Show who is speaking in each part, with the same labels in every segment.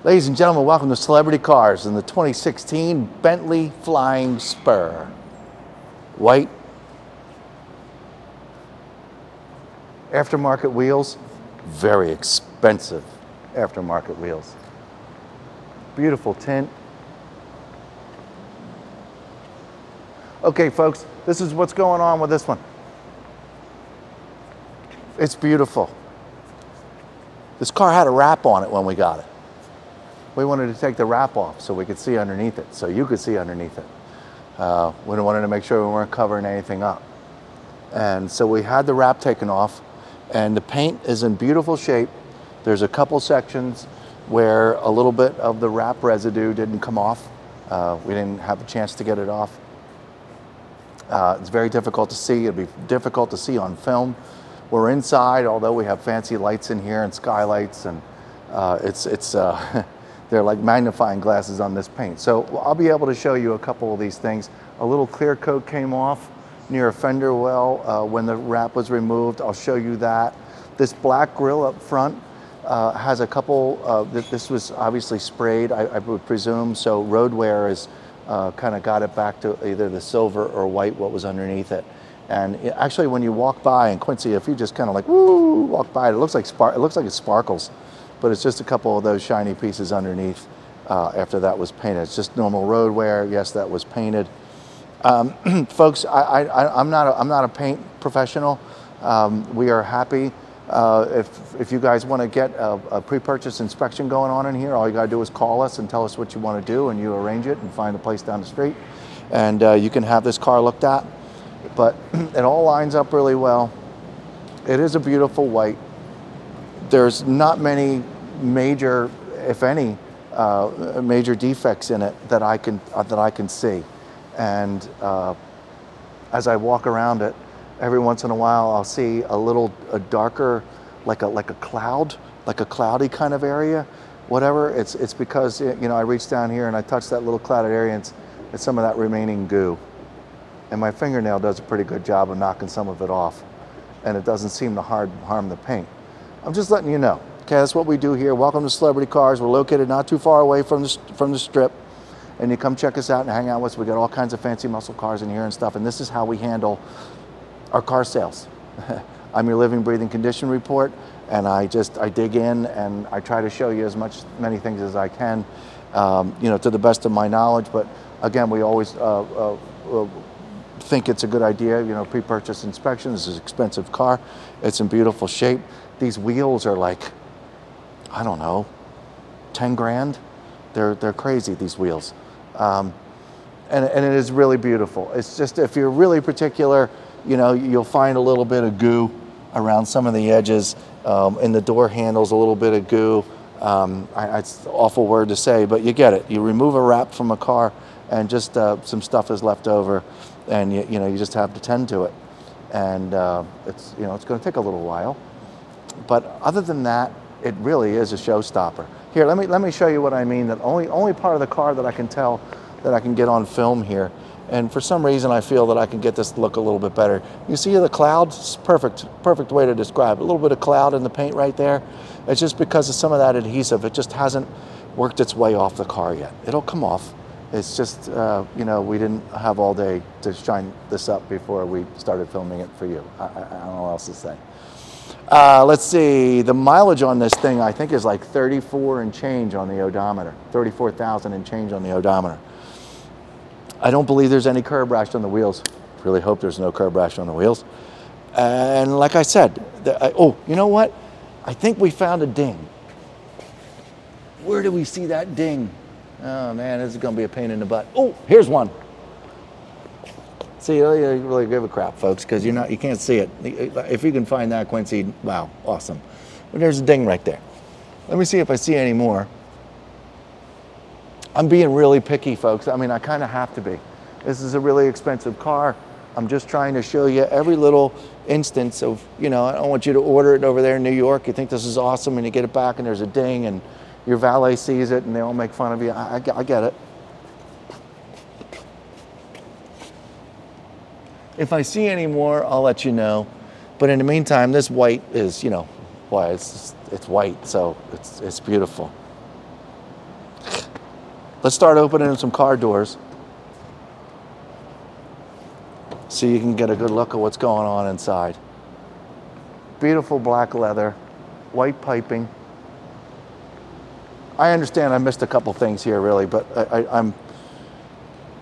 Speaker 1: Ladies and gentlemen, welcome to Celebrity Cars in the 2016 Bentley Flying Spur. White, aftermarket wheels, very expensive aftermarket wheels. Beautiful tint. Okay, folks, this is what's going on with this one. It's beautiful. This car had a wrap on it when we got it. We wanted to take the wrap off so we could see underneath it, so you could see underneath it. We wanted to make sure we weren't covering anything up. And so we had the wrap taken off, and the paint is in beautiful shape. There's a couple sections where a little bit of the wrap residue didn't come off. We didn't have a chance to get it off. It's very difficult to see. It'll be difficult to see on film. We're inside, although we have fancy lights in here and skylights, and they're like magnifying glasses on this paint. So I'll be able to show you a couple of these things. A little clear coat came off near a fender well when the wrap was removed. I'll show you that. This black grille up front has a couple, this was obviously sprayed, I would presume, so road wear is kind of got it back to either the silver or white, what was underneath it. And actually when you walk by, and Quincy, if you just kind of like, woo, walk by it, it looks like it sparkles. But it's just a couple of those shiny pieces underneath after that was painted. It's just normal road wear. Yes, that was painted. Folks, I'm not a paint professional. We are happy if you guys want to get a pre-purchase inspection going on in here. All you got to do is call us and tell us what you want to do, and you arrange it and find a place down the street, and you can have this car looked at. But it all lines up really well. It is a beautiful white. There's not many major, if any, major defects in it that I can see. And as I walk around it, every once in a while I'll see a darker, like a cloud, like a cloudy kind of area. Whatever. It's because I reach down here and I touch that little clouded area, and it's some of that remaining goo. And my fingernail does a pretty good job of knocking some of it off, and it doesn't seem to harm the paint. I'm just letting you know. Okay, that's what we do here. Welcome to Celebrity Cars. We're located not too far away from the strip, and you come check us out and hang out with us. We got all kinds of fancy muscle cars in here and stuff, and this is how we handle our car sales. I'm your living, breathing condition report, and I dig in and I try to show you many things as I can, to the best of my knowledge. But again, we always think it's a good idea, pre-purchase inspection. This is an expensive car. It's in beautiful shape. These wheels are like, I don't know, 10 grand. They're crazy, these wheels. And it is really beautiful. It's just, if you're really particular, you'll find a little bit of goo around some of the edges. In the door handles, a little bit of goo. It's an awful word to say, but you get it. You remove a wrap from a car and just some stuff is left over, and you just have to tend to it. And it's going to take a little while. But other than that, it really is a showstopper. Here, let me show you what I mean. That only part of the car that I can tell that I can get on film here. And for some reason, I feel that I can get this to look a little bit better. You see the clouds? Perfect way to describe it. A little bit of cloud in the paint right there. It's just because of some of that adhesive. It just hasn't worked its way off the car yet. It'll come off. It's just, we didn't have all day to shine this up before we started filming it for you. I don't know what else to say. Let's see, the mileage on this thing I think is like 34 and change on the odometer, 34,000 and change on the odometer. I don't believe there's any curb rash on the wheels. Really hope there's no curb rash on the wheels. And like I said, oh, you know what? I think we found a ding. Where do we see that ding? Oh man, this is gonna be a pain in the butt. Oh, here's one. See, you really give a crap, folks, because you can't see it. If you can find that, Quincy, wow, awesome. But there's a ding right there. Let me see if I see any more. I'm being really picky, folks. I mean, I kind of have to be. This is a really expensive car. I'm just trying to show you every little instance of, I don't want you to order it over there in New York. You think this is awesome, and you get it back, and there's a ding, and your valet sees it, and they all make fun of you. I get it. If I see any more, I'll let you know. But in the meantime, this white is, why it's white, so it's beautiful. Let's start opening some car doors so you can get a good look at what's going on inside. Beautiful black leather, white piping. I understand I missed a couple things here, really, but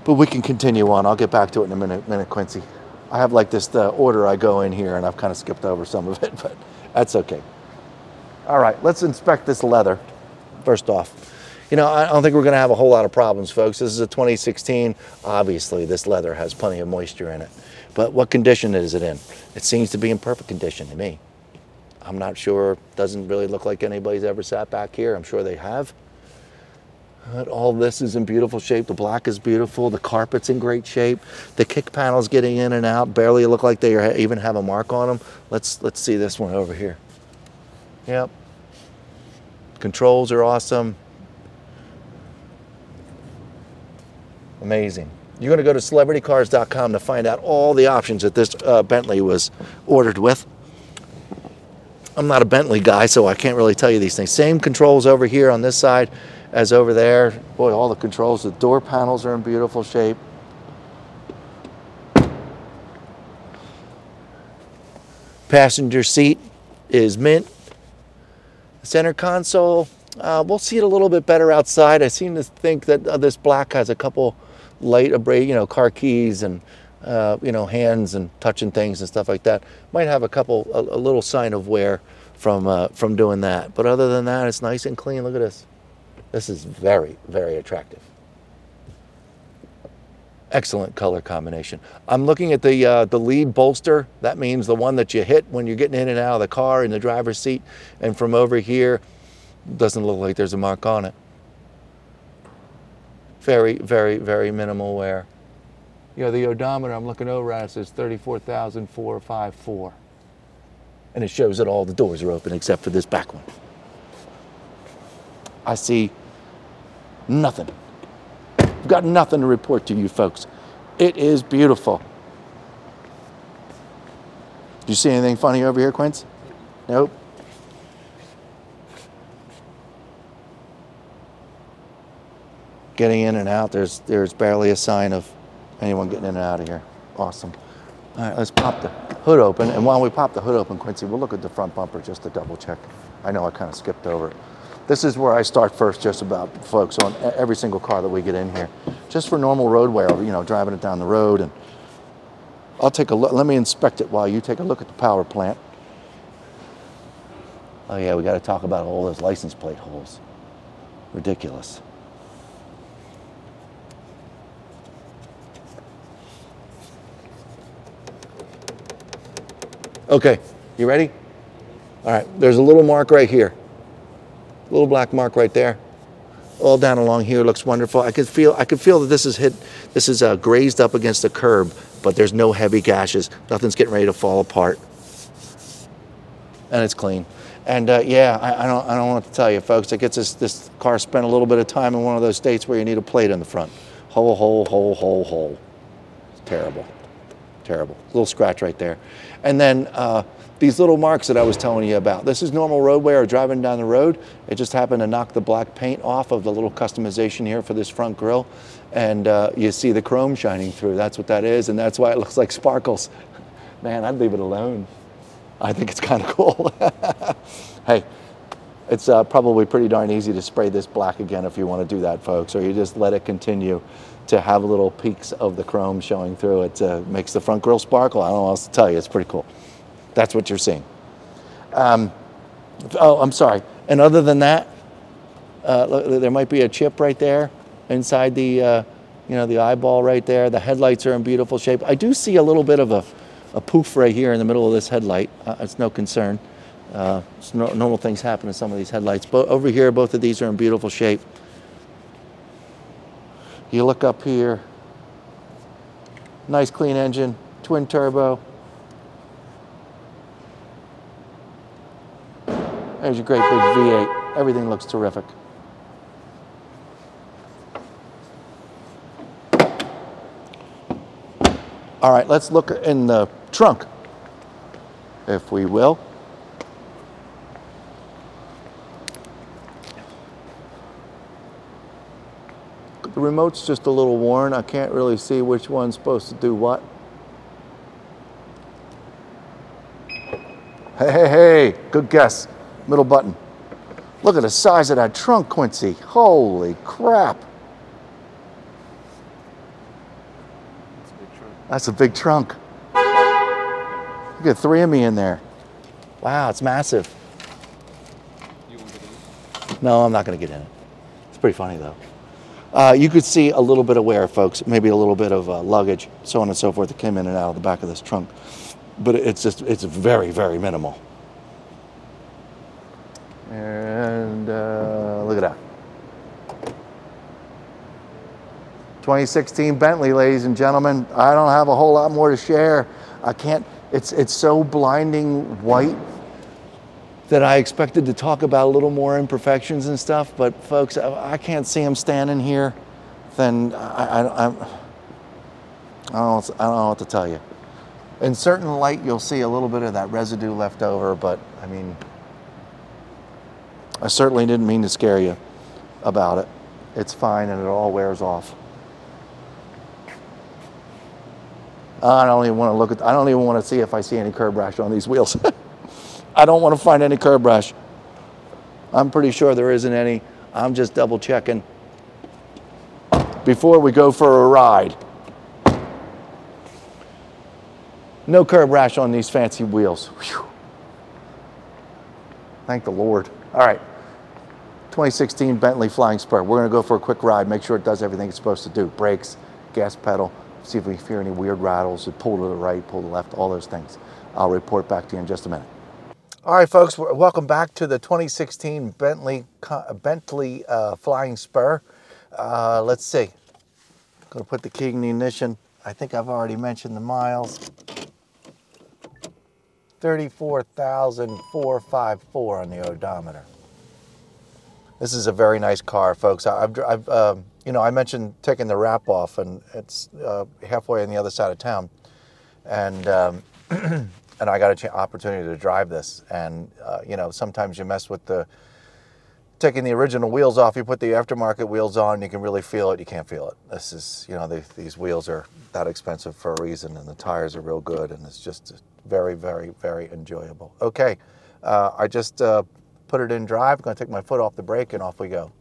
Speaker 1: but we can continue on. I'll get back to it in a minute, Quincy. I have like this the order I go in here, and I've kind of skipped over some of it, but that's okay. All right, let's inspect this leather first off. You know, I don't think we're going to have a whole lot of problems, folks. This is a 2016. Obviously, this leather has plenty of moisture in it. But what condition is it in? It seems to be in perfect condition to me. I'm not sure. Doesn't really look like anybody's ever sat back here. I'm sure they have. But all this is in beautiful shape. The black is beautiful. The carpet's in great shape. The kick panel's getting in and out. Barely look like they even have a mark on them. Let's see this one over here. Yep. Controls are awesome. Amazing. You're going to go to celebritycars.com to find out all the options that this Bentley was ordered with. I'm not a Bentley guy, so I can't really tell you these things. Same controls over here on this side as over there. Boy, all the controls. The door panels are in beautiful shape. Passenger seat is mint. Center console, we'll see it a little bit better outside. I seem to think that this black has a couple light, car keys and, hands and touching things and stuff like that. Might have a little sign of wear from doing that. But other than that, it's nice and clean. Look at this. This is very, very attractive. Excellent color combination. I'm looking at the lead bolster. That means the one that you hit when you're getting in and out of the car in the driver's seat. And from over here, doesn't look like there's a mark on it. Very, very, very minimal wear. The odometer I'm looking over at says 34,454. And it shows that all the doors are open except for this back one. I see nothing. I've got nothing to report to you folks. It is beautiful. Do you see anything funny over here, Quince? Nope. Getting in and out, there's barely a sign of anyone getting in and out of here. Awesome. All right, let's pop the hood open. And while we pop the hood open, Quincy, we'll look at the front bumper just to double check. I know I kind of skipped over it. This is where I start first, just about, folks, on every single car that we get in here. Just for normal road wear, driving it down the road. And I'll take a look. Let me inspect it while you take a look at the power plant. Oh yeah, we got to talk about all those license plate holes. Ridiculous. Okay, you ready? All right, there's a little mark right here. A little black mark right there. All down along here looks wonderful. I could feel that this is grazed up against the curb, but there's no heavy gashes. Nothing's getting ready to fall apart. And it's clean. And yeah, I don't want to tell you, folks, it gets this car spent a little bit of time in one of those states where you need a plate in the front. Hole, hole, hole, hole, hole. It's terrible. Terrible. Little scratch right there. And then these little marks that I was telling you about. This is normal road wear or driving down the road. It just happened to knock the black paint off of the little customization here for this front grille. And you see the chrome shining through. That's what that is. And that's why it looks like sparkles. Man, I'd leave it alone. I think it's kind of cool. Hey, it's probably pretty darn easy to spray this black again if you want to do that, folks. Or you just let it continue to have little peaks of the chrome showing through. It makes the front grille sparkle. I don't know what else to tell you. It's pretty cool. That's what you're seeing. Oh, I'm sorry. And other than that, look, there might be a chip right there inside the, the eyeball right there. The headlights are in beautiful shape. I do see a little bit of a poof right here in the middle of this headlight. It's no concern. Normal things happen to some of these headlights. But over here, both of these are in beautiful shape. You look up here, nice clean engine, twin turbo. There's your great big V8. Everything looks terrific. All right, let's look in the trunk, if we will. The remote's just a little worn. I can't really see which one's supposed to do what. Hey, good guess. Middle button. Look at the size of that trunk, Quincy. Holy crap. That's a big trunk. Look at 3 of me in there. Wow, it's massive.
Speaker 2: You want to get in?
Speaker 1: No, I'm not going to get in it. It's pretty funny, though. You could see a little bit of wear, folks. Maybe a little bit of luggage, so on and so forth, that came in and out of the back of this trunk. But it's very, very minimal. And look at that. 2016 Bentley, ladies and gentlemen. I don't have a whole lot more to share. I can't, it's so blinding white that I expected to talk about a little more imperfections and stuff, but folks, I can't see them standing here, then I don't know what to tell you. In certain light, you'll see a little bit of that residue left over, but I mean, I certainly didn't mean to scare you about it. It's fine and it all wears off. I don't even want to look at, I don't even want to see if I see any curb rash on these wheels. I don't want to find any curb rash. I'm pretty sure there isn't any. I'm just double checking before we go for a ride. No curb rash on these fancy wheels. Whew. Thank the Lord. All right, 2016 Bentley Flying Spur. We're gonna go for a quick ride, make sure it does everything it's supposed to do. Brakes, gas pedal, see if we hear any weird rattles, pull to the right, pull to the left, all those things. I'll report back to you in just a minute. All right, folks, welcome back to the 2016 Bentley Flying Spur. Let's see. I'm gonna put the key in the ignition. I think I've already mentioned the miles. 34,454 on the odometer. This is a very nice car, folks. You know, I mentioned taking the wrap off, and it's halfway on the other side of town, and and I got an opportunity to drive this. And you know, sometimes you mess with taking the original wheels off. You put the aftermarket wheels on, you can really feel it. You can't feel it. This is, you know, these wheels are that expensive for a reason, and the tires are real good, and it's just very, very, very enjoyable. Okay, I just put it in drive. I'm going to take my foot off the brake, and off we go.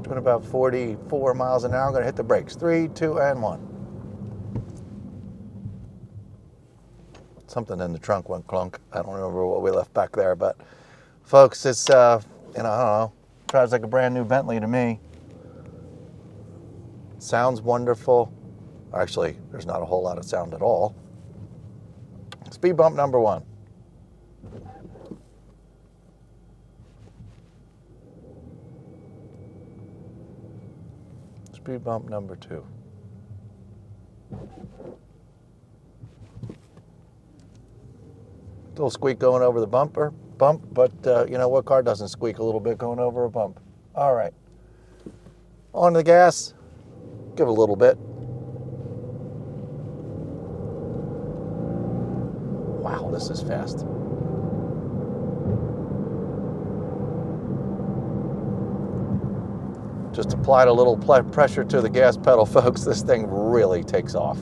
Speaker 1: Doing about 44 miles an hour. I'm going to hit the brakes. 3, 2, and 1. Something in the trunk went clunk. I don't remember what we left back there, but folks, it's you know, I don't know, drives like a brand new Bentley to me. Sounds wonderful. Actually, there's not a whole lot of sound at all. Speed bump number 1. Speed bump number 2. Little squeak going over the bump, but you know what car doesn't squeak a little bit going over a bump? All right. On the gas, give it a little bit. Wow, this is fast. Just applied a little pressure to the gas pedal, folks. This thing really takes off.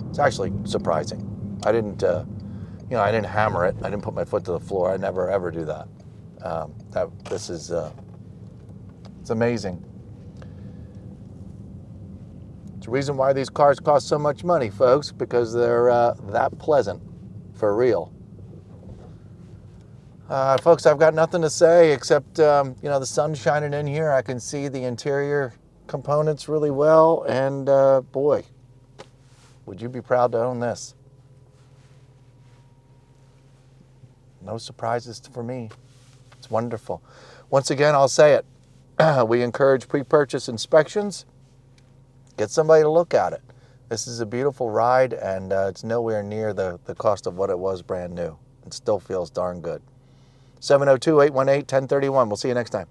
Speaker 1: It's actually surprising. I didn't, you know, I didn't hammer it. I didn't put my foot to the floor. I never ever do that. This is, it's amazing. It's the reason why these cars cost so much money, folks, because they're that pleasant, for real. Folks, I've got nothing to say except, you know, the sun's shining in here. I can see the interior components really well, and boy, would you be proud to own this. No surprises for me. It's wonderful. Once again, I'll say it. We encourage pre-purchase inspections. Get somebody to look at it. This is a beautiful ride, and it's nowhere near the cost of what it was brand new. It still feels darn good. 702-818-1031. We'll see you next time.